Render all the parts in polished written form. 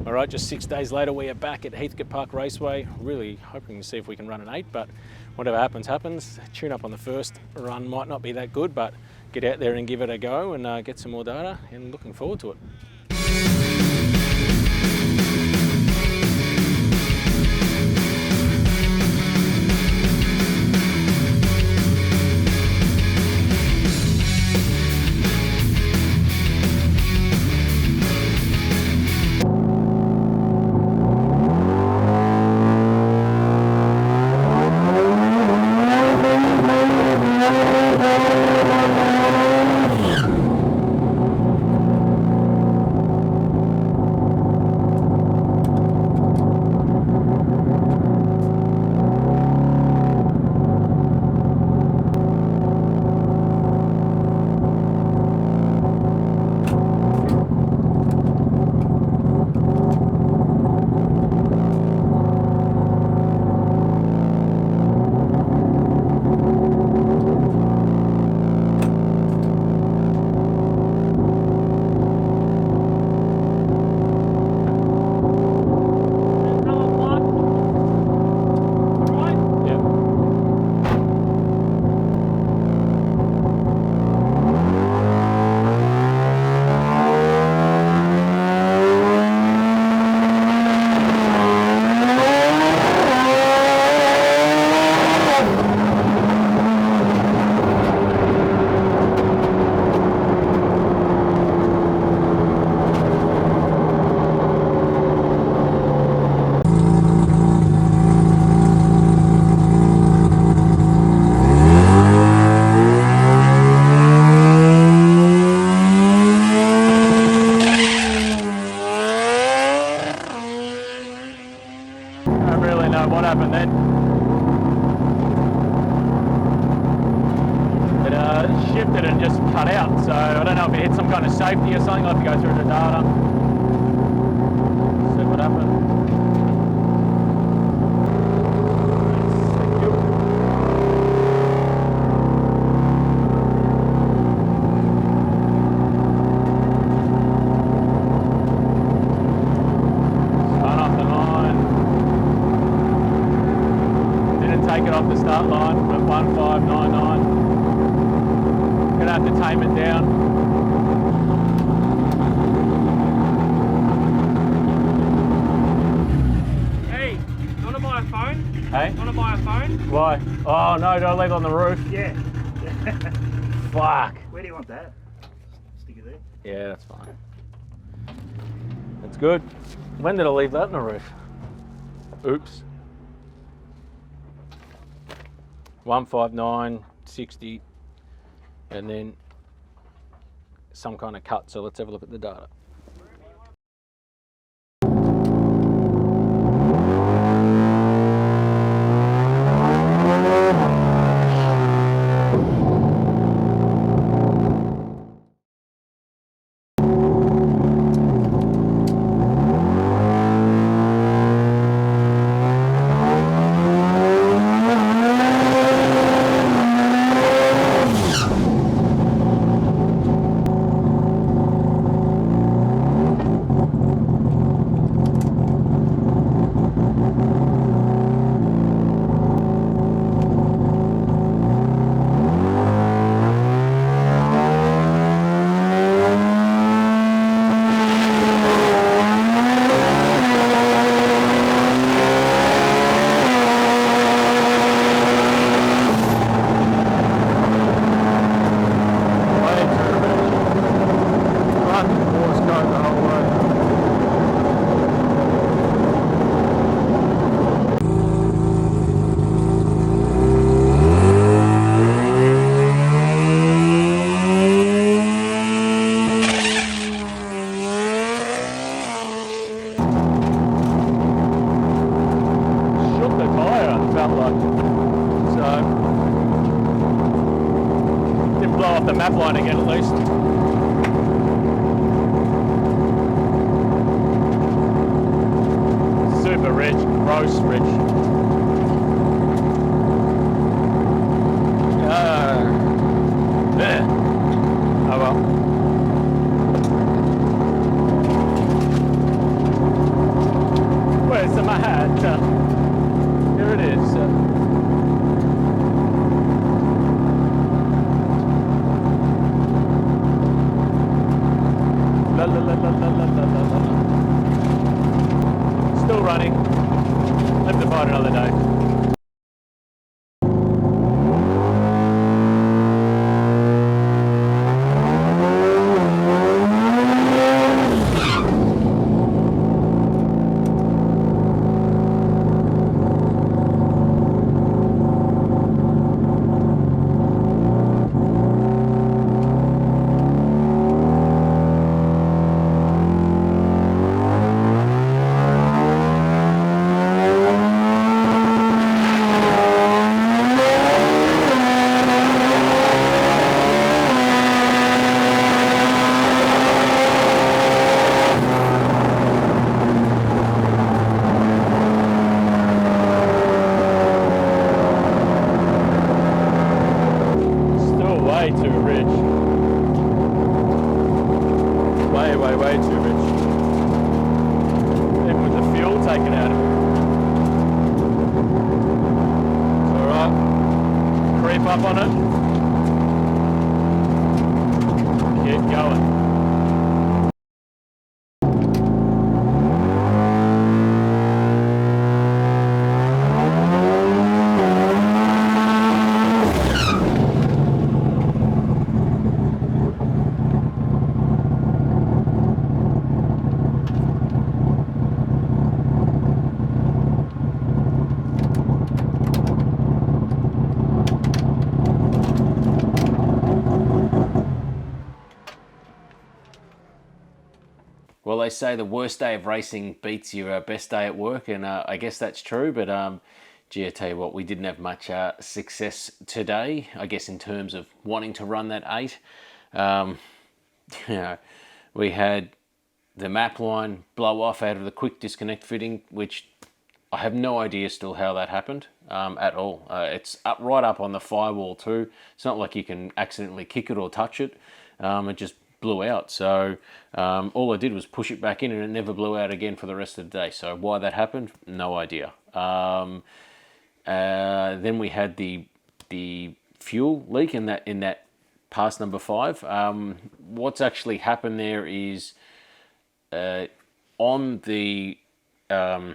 All right, just 6 days later, we are back at Heathcote Park Raceway. Really hoping to see if we can run an 8, but whatever happens, happens. Tune up on the first run might not be that good, but get out there and give it a go and get some more data, and looking forward to it. What happened then? It shifted and just cut out, so I don't know if it hit some kind of safety or something. I'll have to go through the data, see what happened. Take it off the start line for 1599. Gonna have to tame it down. Hey, you wanna buy a phone? Hey? You wanna buy a phone? Why? Oh no, do I leave it on the roof? Yeah. Fuck. Where do you want that? Stick it there? Yeah, that's fine. That's good. When did I leave that on the roof? Oops. 159.60, and then some kind of cut. So let's have a look at the data. Didn't blow off the map line again at least. Super rich, gross rich. Yeah. Oh well. Where's the mat? Here it is. La, la, la, la, la, la, la, la, la. Still running. Live to fight another day. Way too rich. Way too rich. Even with the fuel taken out of it. It's alright. Creep up on it. Keep going. Well, they say the worst day of racing beats your best day at work, and I guess that's true, but gee, I tell you what, we didn't have much success today, I guess, in terms of wanting to run that 8. You know, we had the map line blow off out of the quick disconnect fitting, which I have no idea still how that happened at all. It's right up on the firewall too. It's not like you can accidentally kick it or touch it. It just blew out. So all I did was push it back in, and it never blew out again for the rest of the day. So why that happened, no idea. Then we had the fuel leak in that pass number 5. What's actually happened there is on the our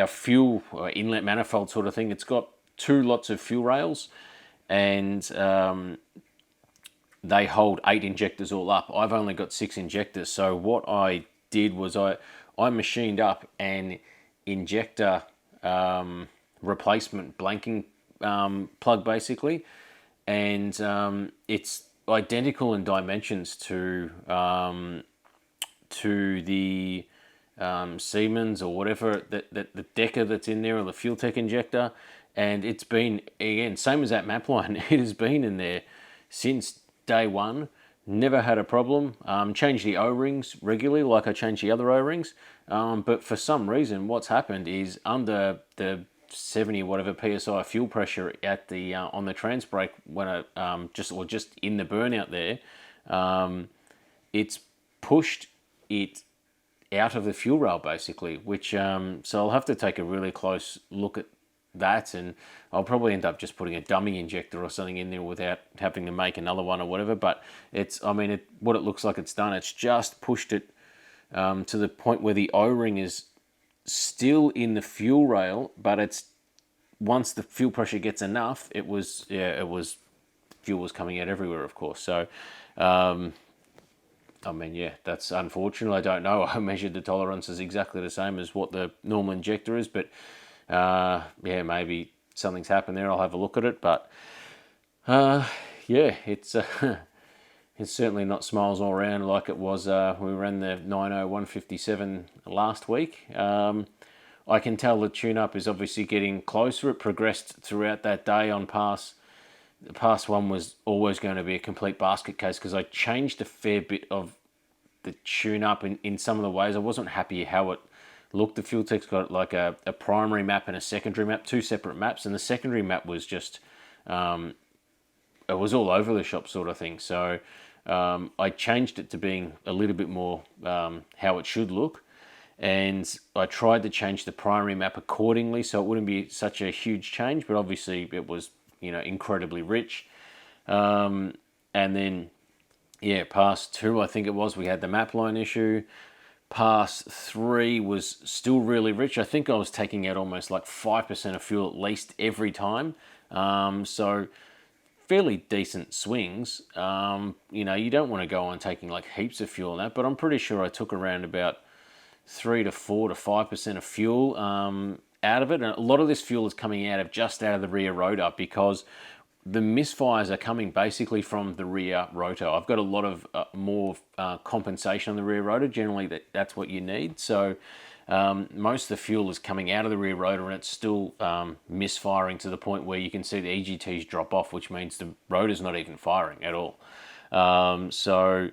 fuel inlet manifold sort of thing, it's got 2 lots of fuel rails, and they hold 8 injectors all up. I've only got 6 injectors. So what I did was I machined up an injector replacement blanking plug basically, and it's identical in dimensions to the Siemens or whatever, the Decker that's in there, or the Fuel Tech injector, and it's been, again, same as that map line, it has been in there since day one, never had a problem. Change the O-rings regularly like I change the other O-rings, but for some reason what's happened is under the 70 whatever PSI fuel pressure at the on the trans brake, when I just in the burnout there, it's pushed it out of the fuel rail basically, which so I'll have to take a really close look at that, and I'll probably end up just putting a dummy injector or something in there without having to make another one or whatever. But it's, I mean, what it looks like it's done, it's just pushed it to the point where the O-ring is still in the fuel rail, but it's, once the fuel pressure gets enough, fuel was coming out everywhere, of course. So I mean, yeah, that's unfortunate. I don't know. I measured the tolerances exactly the same as what the normal injector is, but yeah, maybe something's happened there. I'll have a look at it, but yeah, it's it's certainly not smiles all around like it was when we ran the 90157 last week. I can tell the tune-up is obviously getting closer. It progressed throughout that day on pass. The pass 1 was always going to be a complete basket case because I changed a fair bit of the tune-up in some of the ways. I wasn't happy how it looked. The Fuel Tech's got like a primary map and a secondary map, 2 separate maps, and the secondary map was just, it was all over the shop sort of thing. So I changed it to being a little bit more how it should look. and I tried to change the primary map accordingly so it wouldn't be such a huge change, but obviously it was, incredibly rich. And then, yeah, pass 2, I think it was, we had the map line issue. Pass 3 was still really rich. I think I was taking out almost like 5% of fuel at least every time. So fairly decent swings. You don't want to go on taking like heaps of fuel in that, but I'm pretty sure I took around about 3 to 4 to 5% of fuel out of it. And a lot of this fuel is coming out of the rear rotor because the misfires are coming basically from the rear rotor. I've got a lot of more compensation on the rear rotor. Generally, that's what you need. So most of the fuel is coming out of the rear rotor and it's still misfiring to the point where you can see the EGTs drop off, which means the rotor's not even firing at all. So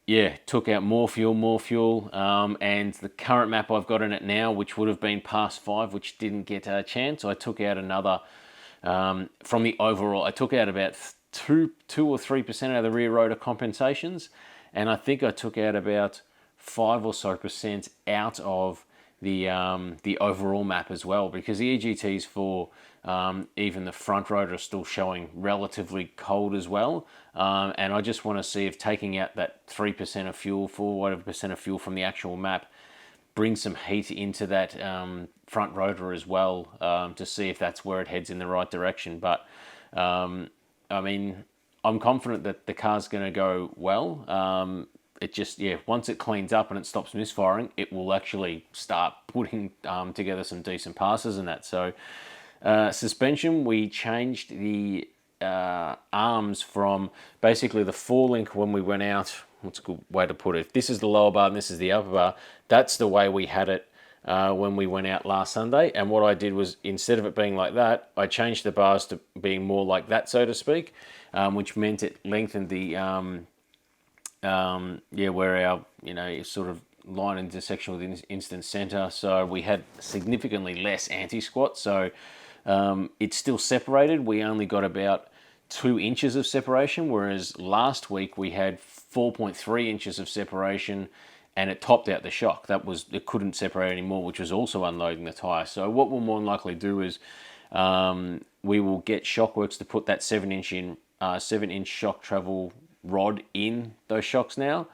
yeah, took out more fuel, and the current map I've got in it now, which would have been pass 5, which didn't get a chance, I took out another, from the overall, I took out about 2 or 3% out of the rear rotor compensations, and I think I took out about 5 or so % out of the overall map as well, because the EGTs for even the front rotor are still showing relatively cold as well, and I just want to see if taking out that 3% of fuel, 4 whatever percent of fuel from the actual map brings some heat into that front rotor as well, to see if that's where it heads in the right direction. But I mean, I'm confident that the car's going to go well. It just, yeah, once it cleans up and it stops misfiring, it will actually start putting together some decent passes and that. So suspension, we changed the arms from basically the 4-link when we went out. What's a good way to put it? If this is the lower bar and this is the upper bar, that's the way we had it when we went out last Sunday. And what I did was, instead of it being like that, I changed the bars to being more like that, so to speak, which meant it lengthened the where our sort of line intersection with the instant center. So we had significantly less anti-squat. So it's still separated. We only got about 2 inches of separation, whereas last week we had 4.3 inches of separation, and it topped out the shock. It couldn't separate anymore, which was also unloading the tire. So what we'll more than likely do is we will get Shockworks to put that 7-inch shock travel rod in those shocks now,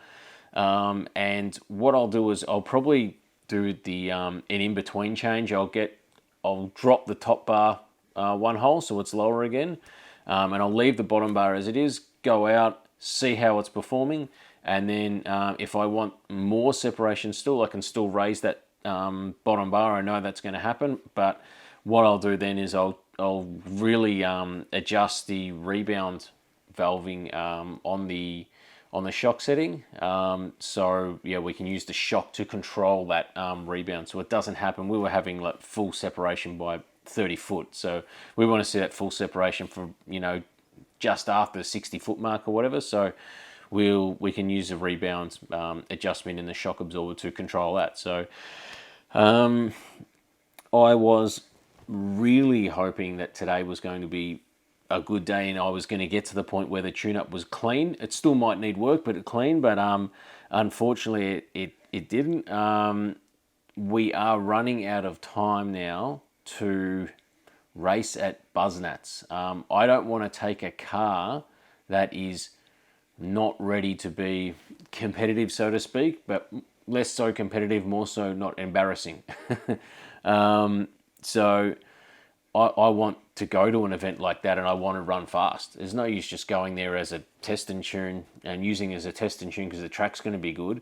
and what I'll do is I'll probably do the an in-between change. I'll drop the top bar 1 hole so it's lower again, and I'll leave the bottom bar as it is, go out, see how it's performing, and then if I want more separation still, I can still raise that bottom bar. I know that's going to happen, but what I'll do then is I'll really adjust the rebound valving on the shock setting, so yeah, we can use the shock to control that rebound so it doesn't happen. We were having like full separation by 30 foot, so we want to see that full separation for just after the 60 foot mark or whatever. So we can use a rebound adjustment in the shock absorber to control that. So I was really hoping that today was going to be a good day and I was going to get to the point where the tune-up was clean. It still might need work, but it's clean. But unfortunately, it didn't. We are running out of time now to race at Buznats. I don't want to take a car that is not ready to be competitive, so to speak, but less so competitive, more so not embarrassing. So I want to go to an event like that and I want to run fast. There's no use just going there as a test and tune and using it as a test and tune because the track's going to be good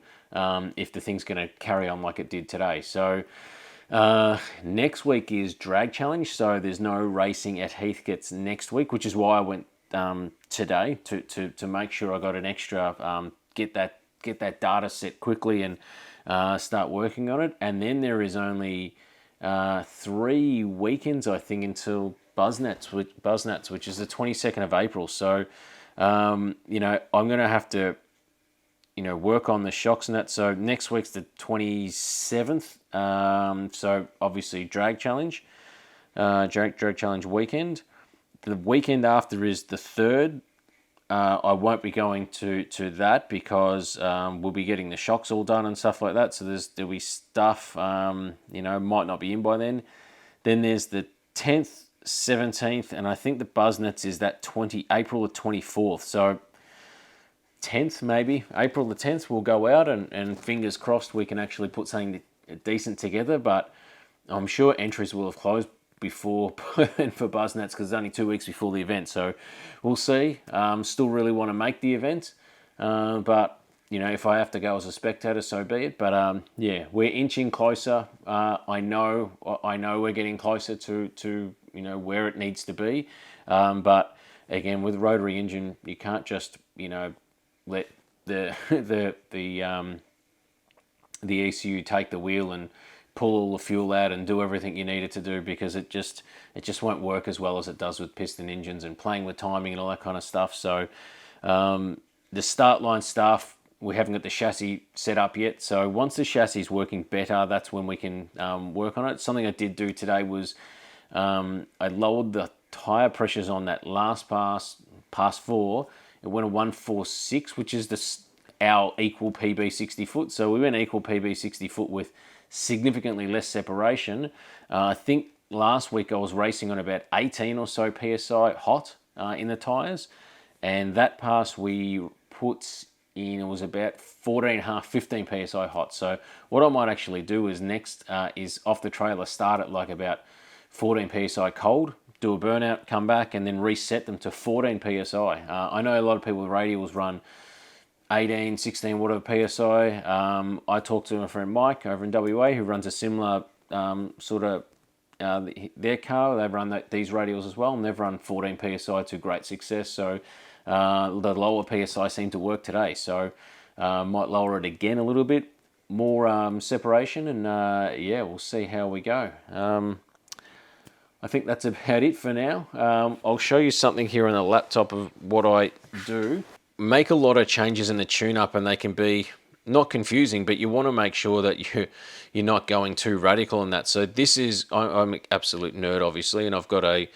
if the thing's going to carry on like it did today. So next week is drag challenge, so there's no racing at Heathcote's next week, which is why I went today to make sure I got an extra get that data set quickly and start working on it. And then there is only 3 weekends, I think, until Buznats, which is the 22nd of April. So, I'm going to have to, work on the shocks and that. So next week's the 27th. So obviously drag challenge weekend. The weekend after is the 3rd I won't be going to that because we'll be getting the shocks all done and stuff like that. So there'll be stuff, you know, might not be in by then. Then there's the 10th, 17th, and I think the Buznets is that April the 24th. So 10th, maybe April the 10th, we'll go out and fingers crossed we can actually put something decent together. But I'm sure entries will have closed before and for Buznets because it's only 2 weeks before the event. So we'll see. Still really want to make the event, but you know, if I have to go as a spectator, so be it. But yeah, we're inching closer. I know we're getting closer to you know where it needs to be. But again, with rotary engine, you can't just let the ECU take the wheel and pull all the fuel out and do everything you need it to do, because it just won't work as well as it does with piston engines and playing with timing and all that kind of stuff. So the start line stuff, we haven't got the chassis set up yet. So once the chassis is working better, that's when we can work on it. Something I did do today was I lowered the tire pressures on that last pass 4. It went a 146, which is our equal PB 60 foot. So we went equal PB 60 foot with significantly less separation. I think last week I was racing on about 18 or so PSI hot in the tires. And that pass we put in, it was about 14.5, 15 PSI hot. So what I might actually do is next is off the trailer, start at like about 14 PSI cold, do a burnout, come back and then reset them to 14 PSI. I know a lot of people with radials run 18, 16, whatever PSI. I talked to my friend Mike over in WA who runs a similar sort of, their car, they've run these radials as well, and they've run 14 PSI to great success. So the lower PSI seemed to work today. So might lower it again a little bit, more separation, and yeah, we'll see how we go. I think that's about it for now. I'll show you something here on the laptop of what I do. Make a lot of changes in the tune-up and they can be not confusing, but you want to make sure that you're not going too radical in that. So this is, I'm an absolute nerd obviously, and I've got I've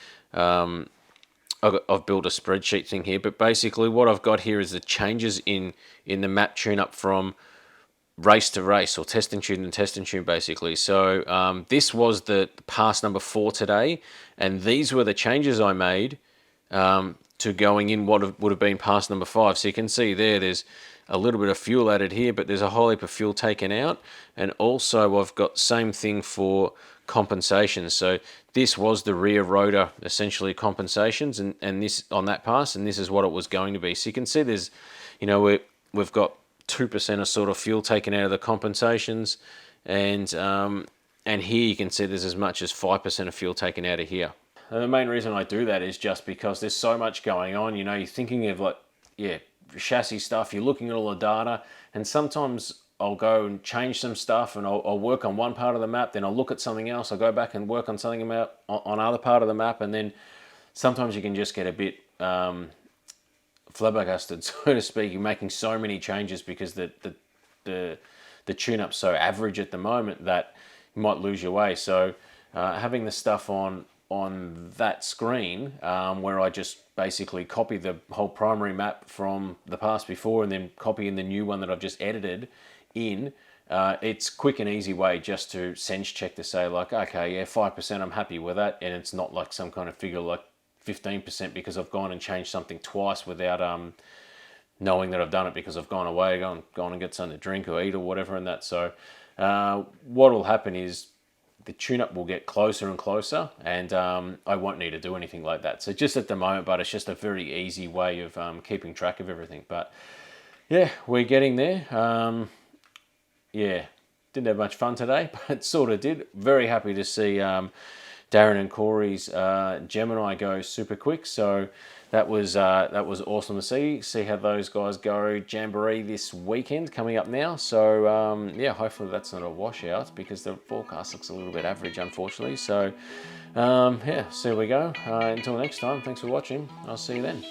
built a spreadsheet thing here, but basically what I've got here is the changes in the map tune-up from race to race, or test and tune and test and tune basically. So this was the pass number 4 today, and these were the changes I made to going in what would have been pass number 5. So you can see there's a little bit of fuel added here, but there's a whole heap of fuel taken out. And also I've got same thing for compensations. So this was the rear rotor essentially compensations, and this on that pass, and this is what it was going to be. So you can see there's, we've got 2% of sort of fuel taken out of the compensations, and here you can see there's as much as 5% of fuel taken out of here. And the main reason I do that is just because there's so much going on. You're thinking of chassis stuff, you're looking at all the data, and sometimes I'll go and change some stuff and I'll work on one part of the map, then I'll look at something else, I'll go back and work on something on other part of the map, and then sometimes you can just get a bit flabbergasted, so to speak. You're making so many changes because the tune-up's so average at the moment that you might lose your way. So having the stuff on that screen where I just basically copy the whole primary map from the past before and then copy in the new one that I've just edited in, it's quick and easy way just to sense check to say like, okay, yeah, 5% I'm happy with that, and it's not like some kind of figure like 15% because I've gone and changed something twice without knowing that I've done it, because I've gone away, gone and get something to drink or eat or whatever and that. So what will happen is the tune-up will get closer and closer, and I won't need to do anything like that. So just at the moment, but it's just a very easy way of keeping track of everything. But yeah, we're getting there. Yeah, didn't have much fun today, but sort of did. Very happy to see Darren and Corey's Gemini go super quick. So that was awesome to see how those guys go Jamboree this weekend coming up now. So yeah, hopefully that's not a washout, because the forecast looks a little bit average, unfortunately. So yeah, so we go. Until next time, thanks for watching. I'll see you then.